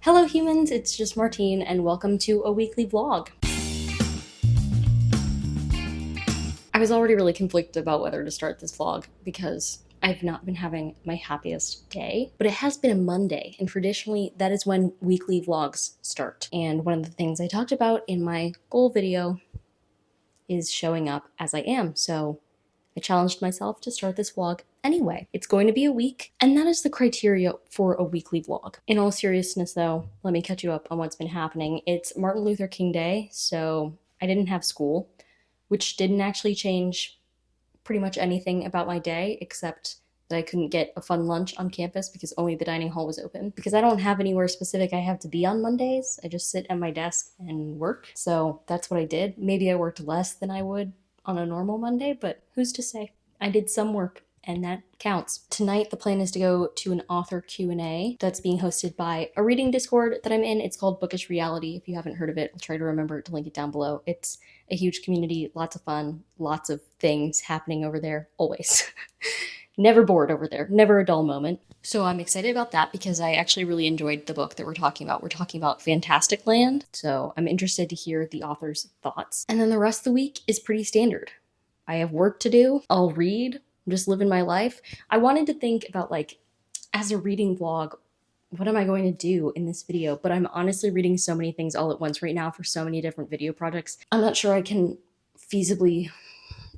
Hello humans, it's just Martine and welcome to a weekly vlog. I was already really conflicted about whether to start this vlog because I've not been having my happiest day, but it has been a Monday and traditionally that is when weekly vlogs start. And one of the things I talked about in my goal video is showing up as I am. So I challenged myself to start this vlog anyway. It's going to be a week, and that is the criteria for a weekly vlog. In all seriousness though, let me catch you up on what's been happening. It's Martin Luther King Day, so I didn't have school, which didn't actually change pretty much anything about my day except that I couldn't get a fun lunch on campus because only the dining hall was open. Because I don't have anywhere specific I have to be on Mondays, I just sit at my desk and work. So that's what I did. Maybe I worked less than I would on a normal Monday, but who's to say? I did some work and that counts. Tonight the plan is to go to an author Q&A that's being hosted by a reading Discord that I'm in. It's called Bookish Reality. If you haven't heard of it, I'll try to remember to link it down below. It's a huge community, lots of fun, lots of things happening over there, always. Never bored over there, never a dull moment. So I'm excited about that because I actually really enjoyed the book that we're talking about. We're talking about Fantastic Land, so I'm interested to hear the author's thoughts. And then the rest of the week is pretty standard. I have work to do, I'll read, I'm just living my life. I wanted to think about, like, as a reading vlog, what am I going to do in this video? But I'm honestly reading so many things all at once right now for so many different video projects. I'm not sure I can feasibly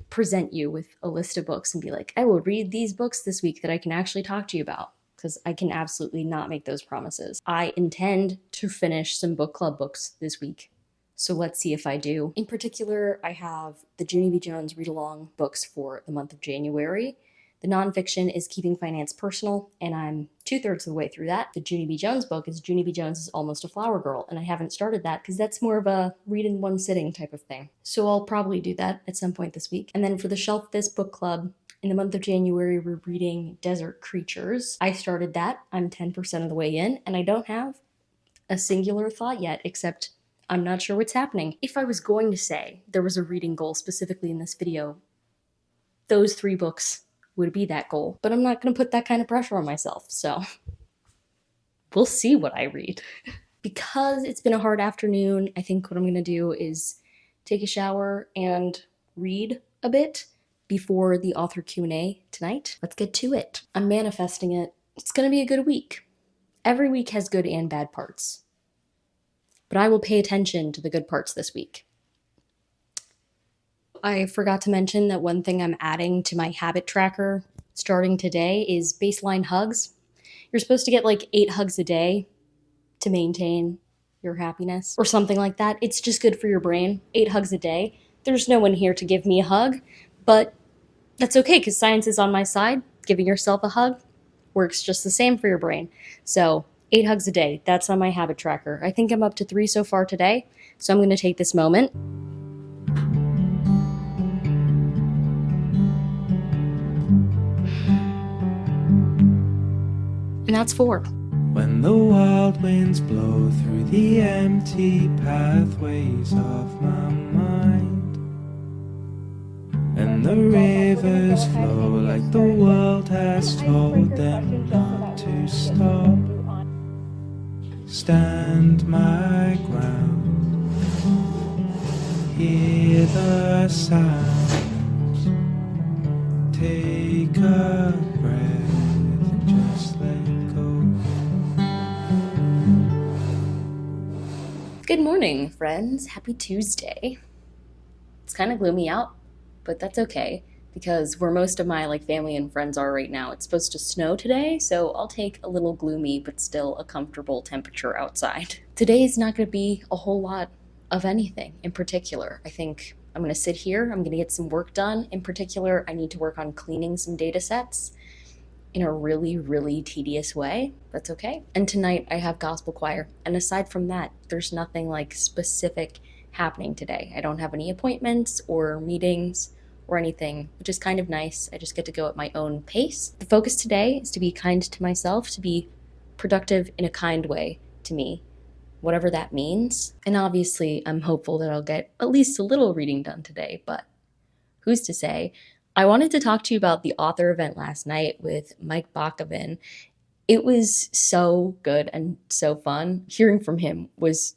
present you with a list of books and be like, I will read these books this week that I can actually talk to you about, because I can absolutely not make those promises. I intend to finish some book club books this week, so let's see if I do. In particular, I have the Junie B. Jones read-along books for the month of January. The nonfiction is Keeping Finance Personal, and I'm 2/3 of the way through that. The Junie B. Jones book is Junie B. Jones is Almost a Flower Girl, and I haven't started that because that's more of a read in one sitting type of thing. So I'll probably do that at some point this week. And then for the Shelf This Book Club, in the month of January, we're reading Desert Creatures. I started that. I'm 10% of the way in, and I don't have a singular thought yet, except I'm not sure what's happening. If I was going to say there was a reading goal specifically in this video, those 3 books would be that goal, but I'm not going to put that kind of pressure on myself, so we'll see what I read. Because it's been a hard afternoon, I think what I'm going to do is take a shower and read a bit before the author Q&A tonight. Let's get to it. I'm manifesting it. It's going to be a good week. Every week has good and bad parts, but I will pay attention to the good parts this week. I forgot to mention that one thing I'm adding to my habit tracker starting today is baseline hugs. You're supposed to get like 8 hugs a day to maintain your happiness or something like that. It's just good for your brain. 8 hugs a day. There's no one here to give me a hug, but that's okay because science is on my side. Giving yourself a hug works just the same for your brain. So 8 hugs a day, that's on my habit tracker. I think I'm up to 3 so far today, so I'm going to take this moment. And that's 4. When the wild winds blow through the empty pathways of my mind, and the rivers flow like the world has told them not to stop, stand my ground, hear the sounds, take a breath and just let go. Good morning, friends. Happy Tuesday. It's kind of gloomy out, but that's okay because where most of my family and friends are right now, it's supposed to snow today, so I'll take a little gloomy but still a comfortable temperature outside. Today is not going to be a whole lot of anything in particular. I think I'm going to sit here, I'm going to get some work done. In particular, I need to work on cleaning some data sets in a really, really tedious way. That's okay. And tonight I have gospel choir. And aside from that, there's nothing specific happening today. I don't have any appointments or meetings or anything, which is kind of nice. I just get to go at my own pace. The focus today is to be kind to myself, to be productive in a kind way to me, whatever that means. And obviously I'm hopeful that I'll get at least a little reading done today, but who's to say? I wanted to talk to you about the author event last night with Mike Bakovin. It was so good and so fun. Hearing from him was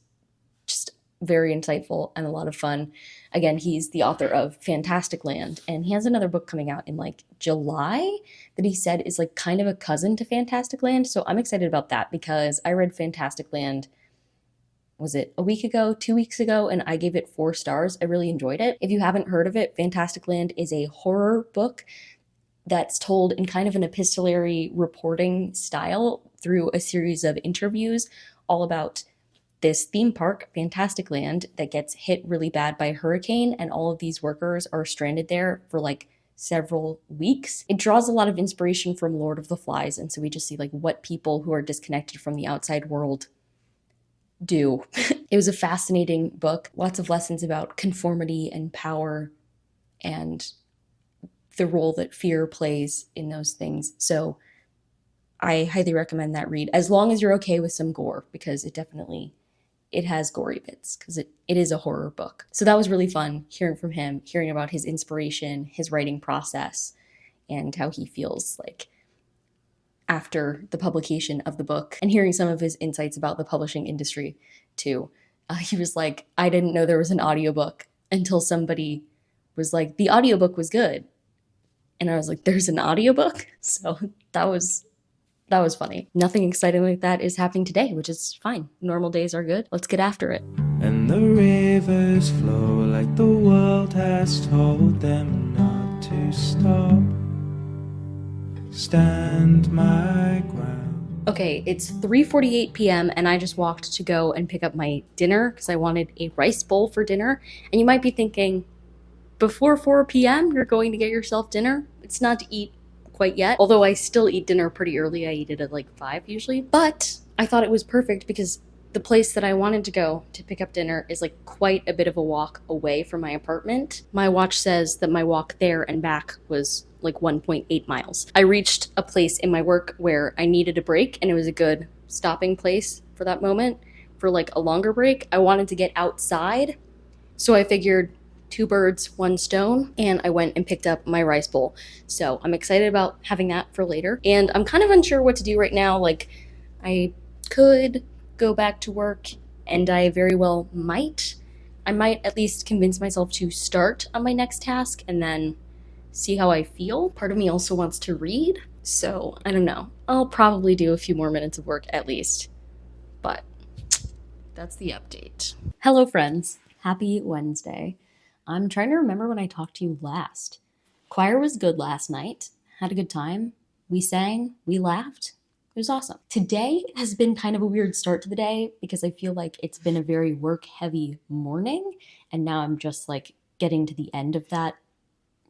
just very insightful and a lot of fun. Again, he's the author of Fantastic Land, and he has another book coming out in like July that he said is like kind of a cousin to Fantastic Land. So I'm excited about that because I read Fantastic Land, was it a week ago, 2 weeks ago, and I gave it 4 stars. I really enjoyed it. If you haven't heard of it, Fantastic Land is a horror book that's told in kind of an epistolary reporting style through a series of interviews all about this theme park, Fantastic Land, that gets hit really bad by a hurricane, and all of these workers are stranded there for like several weeks. It draws a lot of inspiration from Lord of the Flies, and so we just see like what people who are disconnected from the outside world do. It was a fascinating book, lots of lessons about conformity and power and the role that fear plays in those things. So I highly recommend that read, as long as you're okay with some gore, because it has gory bits, because it is a horror book. So that was really fun hearing from him, hearing about his inspiration, his writing process, and how he feels like after the publication of the book, and hearing some of his insights about the publishing industry too. He was like, I didn't know there was an audiobook until somebody was like, the audiobook was good. And I was like, there's an audiobook? So that was funny. Nothing exciting like that is happening today, which is fine. Normal days are good. Let's get after it. And the rivers flow like the world has told them not to stop. Stand my ground. Okay, it's 3:48 p.m. and I just walked to go and pick up my dinner because I wanted a rice bowl for dinner. And you might be thinking, before 4 p.m. you're going to get yourself dinner? It's not to eat quite yet, although I still eat dinner pretty early. I eat it at like 5 usually. But I thought it was perfect because the place that I wanted to go to pick up dinner is like quite a bit of a walk away from my apartment. My watch says that my walk there and back was like 1.8 miles. I reached a place in my work where I needed a break, and it was a good stopping place for that moment for like a longer break. I wanted to get outside, so I figured 2 birds, 1 stone, and I went and picked up my rice bowl. So I'm excited about having that for later. And I'm kind of unsure what to do right now. Like, I could go back to work, and I very well might. I might at least convince myself to start on my next task and then see how I feel. Part of me also wants to read, so I don't know. I'll probably do a few more minutes of work at least, but that's the update. Hello friends, happy Wednesday. I'm trying to remember when I talked to you last. Choir was good last night, had a good time. We sang, we laughed. It was awesome. Today has been kind of a weird start to the day because I feel like it's been a very work-heavy morning, and now I'm just like getting to the end of that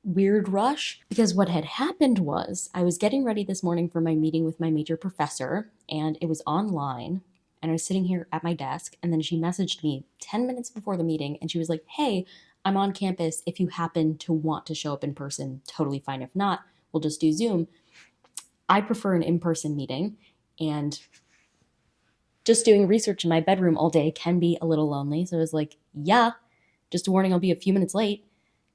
weird rush. Because what had happened was I was getting ready this morning for my meeting with my major professor, and it was online, and I was sitting here at my desk, and then she messaged me 10 minutes before the meeting, and she was like, hey, I'm on campus. If you happen to want to show up in person, totally fine. If not, we'll just do Zoom. I prefer an in-person meeting, and just doing research in my bedroom all day can be a little lonely. So I was like, yeah, just a warning, I'll be a few minutes late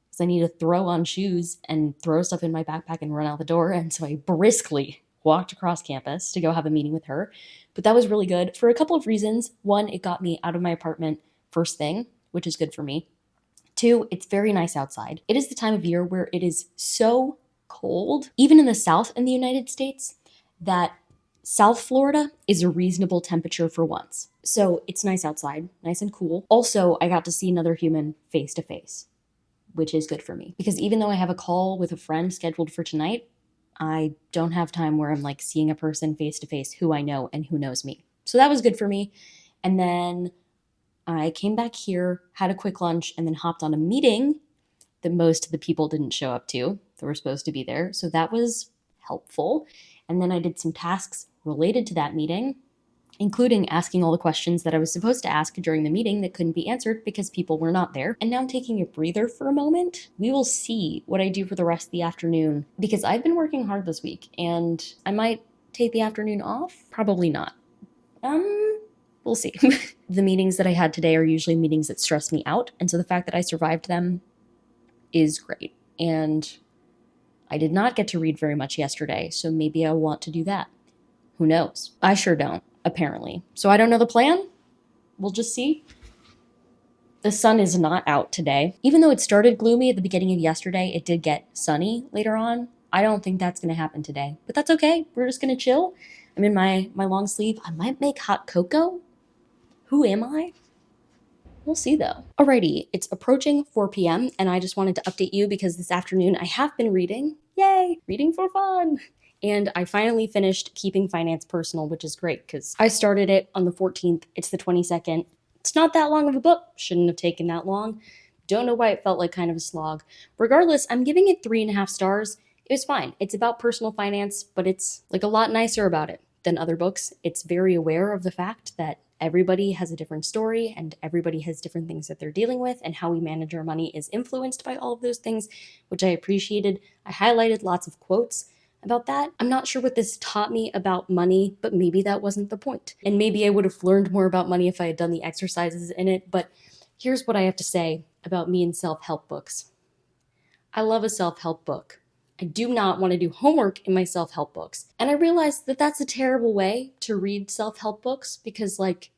because I need to throw on shoes and throw stuff in my backpack and run out the door. And so I briskly walked across campus to go have a meeting with her. But that was really good for a couple of reasons. One, it got me out of my apartment first thing, which is good for me. 2, it's very nice outside. It is the time of year where it is so cold, even in the South in the United States, that South Florida is a reasonable temperature for once. So it's nice outside, nice and cool. Also, I got to see another human face to face, which is good for me. Because even though I have a call with a friend scheduled for tonight, I don't have time where I'm like seeing a person face to face who I know and who knows me. So that was good for me. And then I came back here, had a quick lunch, and then hopped on a meeting that most of the people didn't show up to that were supposed to be there. So that was helpful. And then I did some tasks related to that meeting, including asking all the questions that I was supposed to ask during the meeting that couldn't be answered because people were not there. And now I'm taking a breather for a moment. We will see what I do for the rest of the afternoon because I've been working hard this week and I might take the afternoon off. Probably not. We'll see. The meetings that I had today are usually meetings that stress me out. And so the fact that I survived them is great. And I did not get to read very much yesterday, so maybe I want to do that. Who knows? I sure don't, apparently. So I don't know the plan. We'll just see. The sun is not out today. Even though it started gloomy at the beginning of yesterday, it did get sunny later on. I don't think that's going to happen today, but that's okay. We're just going to chill. I'm in my long sleeve. I might make hot cocoa. Who am I? We'll see though. Alrighty, it's approaching 4 p.m. and I just wanted to update you because this afternoon I have been reading. Yay, reading for fun. And I finally finished Keeping Finance Personal, which is great because I started it on the 14th. It's the 22nd. It's not that long of a book. Shouldn't have taken that long. Don't know why it felt like kind of a slog. Regardless, I'm giving it 3.5 stars. It was fine. It's about personal finance, but it's like a lot nicer about it than other books. It's very aware of the fact that everybody has a different story and everybody has different things that they're dealing with, and how we manage our money is influenced by all of those things, which I appreciated. I highlighted lots of quotes about that. I'm not sure what this taught me about money, but maybe that wasn't the point. And maybe I would have learned more about money if I had done the exercises in it. But here's what I have to say about me and self-help books. I love a self-help book. I do not want to do homework in my self-help books. And I realized that that's a terrible way to read self-help books because, like,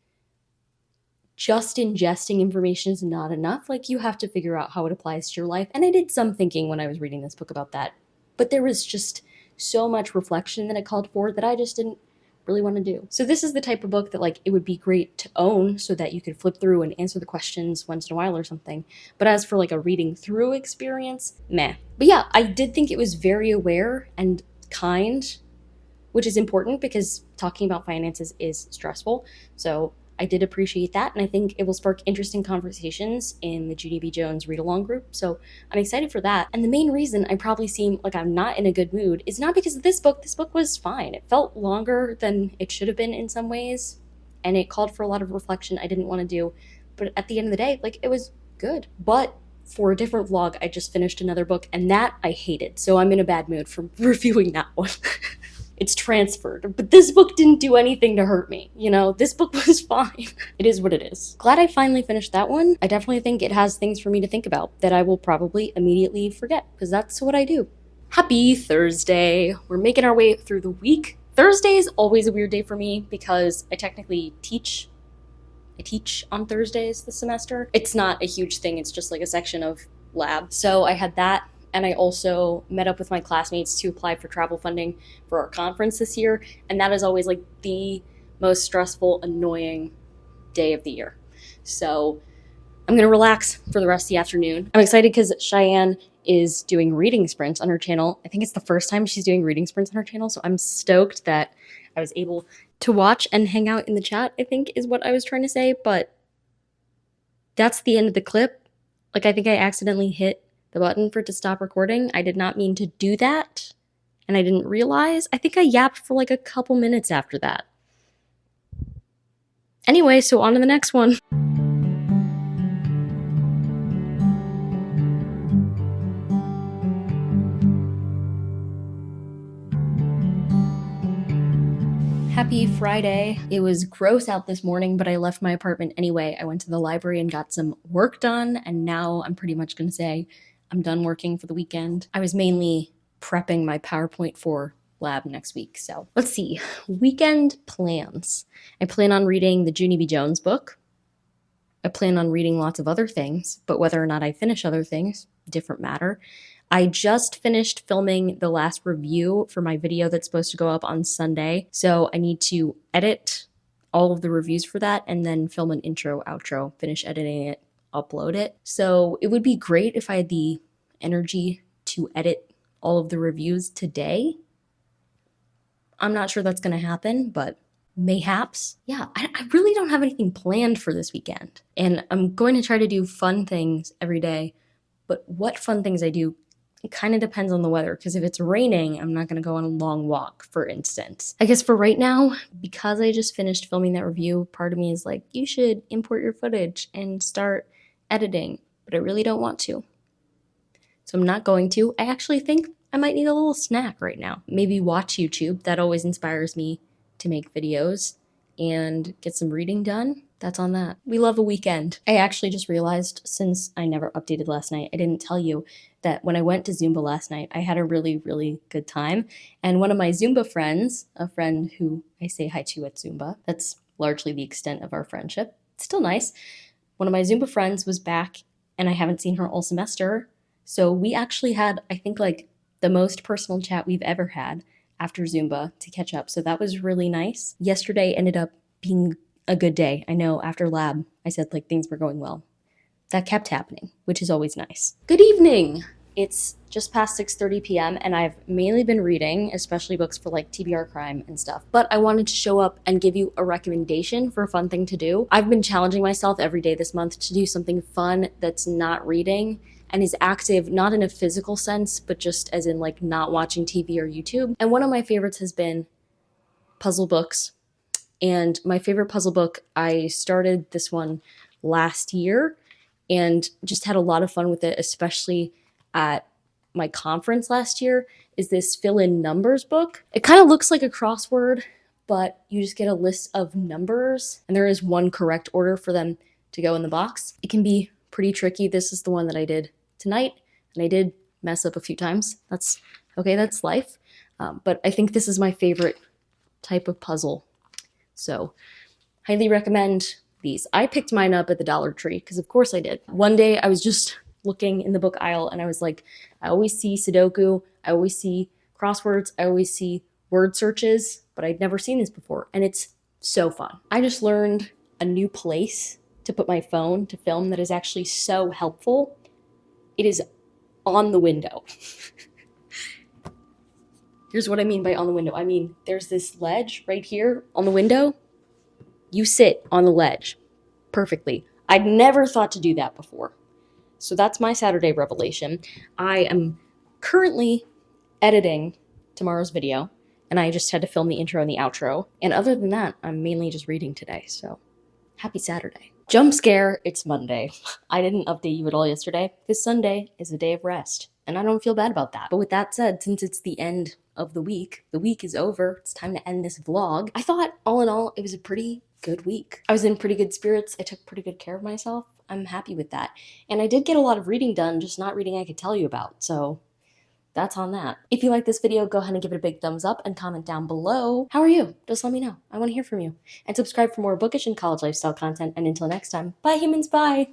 just ingesting information is not enough. Like, you have to figure out how it applies to your life. And I did some thinking when I was reading this book about that. But there was just so much reflection that it called for that I just didn't really want to do. So this is the type of book that, like, it would be great to own so that you could flip through and answer the questions once in a while or something. But as for like a reading through experience, meh. But yeah, I did think it was very aware and kind, which is important because talking about finances is stressful. So I did appreciate that, and I think it will spark interesting conversations in the Junie B. Jones read-along group, so I'm excited for that. And the main reason I probably seem like I'm not in a good mood is not because of this book. This book was fine. It felt longer than it should have been in some ways, and it called for a lot of reflection I didn't want to do, but at the end of the day, like, it was good. But for a different vlog, I just finished another book, and that I hated, so I'm in a bad mood for reviewing that one. It's transferred. But this book didn't do anything to hurt me, you know? This book was fine. It is what it is. Glad I finally finished that one. I definitely think it has things for me to think about that I will probably immediately forget, because that's what I do. Happy Thursday. We're making our way through the week. Thursday is always a weird day for me because I technically teach. I teach on Thursdays this semester. It's not a huge thing. It's just like a section of lab. So I had that. And I also met up with my classmates to apply for travel funding for our conference this year. And that is always like the most stressful, annoying day of the year. So I'm going to relax for the rest of the afternoon. I'm excited because Cheyenne is doing reading sprints on her channel. I think it's the first time she's doing reading sprints on her channel. So I'm stoked that I was able to watch and hang out in the chat, I think is what I was trying to say. But that's the end of the clip. Like, I think I accidentally hit the button for it to stop recording. I did not mean to do that, and I didn't realize. I think I yapped for like a couple minutes after that. Anyway, so on to the next one. Happy Friday. It was gross out this morning, but I left my apartment anyway. I went to the library and got some work done, and now I'm pretty much gonna say I'm done working for the weekend. I was mainly prepping my PowerPoint for lab next week. So let's see. Weekend plans. I plan on reading the Junie B. Jones book. I plan on reading lots of other things, but whether or not I finish other things, different matter. I just finished filming the last review for my video that's supposed to go up on Sunday. So I need to edit all of the reviews for that and then film an intro, outro, finish editing it, upload it. So it would be great if I had the energy to edit all of the reviews today. I'm not sure that's going to happen, but mayhaps. Yeah, I really don't have anything planned for this weekend. And I'm going to try to do fun things every day. But what fun things I do, it kind of depends on the weather. Because if it's raining, I'm not going to go on a long walk, for instance. I guess for right now, because I just finished filming that review, part of me is like, you should import your footage and start editing, but I really don't want to. So I'm not going to. I actually think I might need a little snack right now. Maybe watch YouTube. That always inspires me to make videos and get some reading done. that's on that. We love a weekend. I actually just realized, since I never updated last night, I didn't tell you that when I went to Zumba last night, I had a really, really good time. And one of my Zumba friends, a friend who I say hi to at Zumba, that's largely the extent of our friendship. It's still nice. One of my Zumba friends was back, and I haven't seen her all semester. So we actually had, I think, like the most personal chat we've ever had after Zumba to catch up. So that was really nice. Yesterday ended up being a good day. I know after lab, I said like things were going well. That kept happening, which is always nice. Good evening. It's just past 6:30 p.m. and I've mainly been reading, especially books for like TBR crime and stuff. But I wanted to show up and give you a recommendation for a fun thing to do. I've been challenging myself every day this month to do something fun that's not reading and is active, not in a physical sense, but just as in like not watching TV or YouTube. And one of my favorites has been puzzle books. And my favorite puzzle book, I started this one last year and just had a lot of fun with it, especially at my conference last year, is this fill-in numbers book. It kind of looks like a crossword, but you just get a list of numbers and there is one correct order for them to go in the box. It can be pretty tricky. This is the one that I did tonight, and I did mess up a few times. That's okay, that's life. But I think this is my favorite type of puzzle. So highly recommend these. I picked mine up at the Dollar Tree because of course I did. One day I was just looking in the book aisle and I was like, I always see Sudoku, I always see crosswords, I always see word searches, but I'd never seen this before and it's so fun. I just learned a new place to put my phone to film that is actually so helpful. It is on the window. Here's what I mean by on the window. I mean, there's this ledge right here on the window. You sit on the ledge perfectly. I'd never thought to do that before. So that's my Saturday revelation. I am currently editing tomorrow's video, and I just had to film the intro and the outro. And other than that, I'm mainly just reading today, so happy Saturday. Jump scare, it's Monday. I didn't update you at all yesterday because Sunday is a day of rest, and I don't feel bad about that. But with that said, since it's the end of the week is over, it's time to end this vlog. I thought, all in all, it was a pretty good week. I was in pretty good spirits. I took pretty good care of myself. I'm happy with that. And I did get a lot of reading done, just not reading I could tell you about, so that's on that. If you like this video, go ahead and give it a big thumbs up and comment down below. How are you? Just let me know. I want to hear from you. And subscribe for more bookish and college lifestyle content. And until next time, bye humans, bye!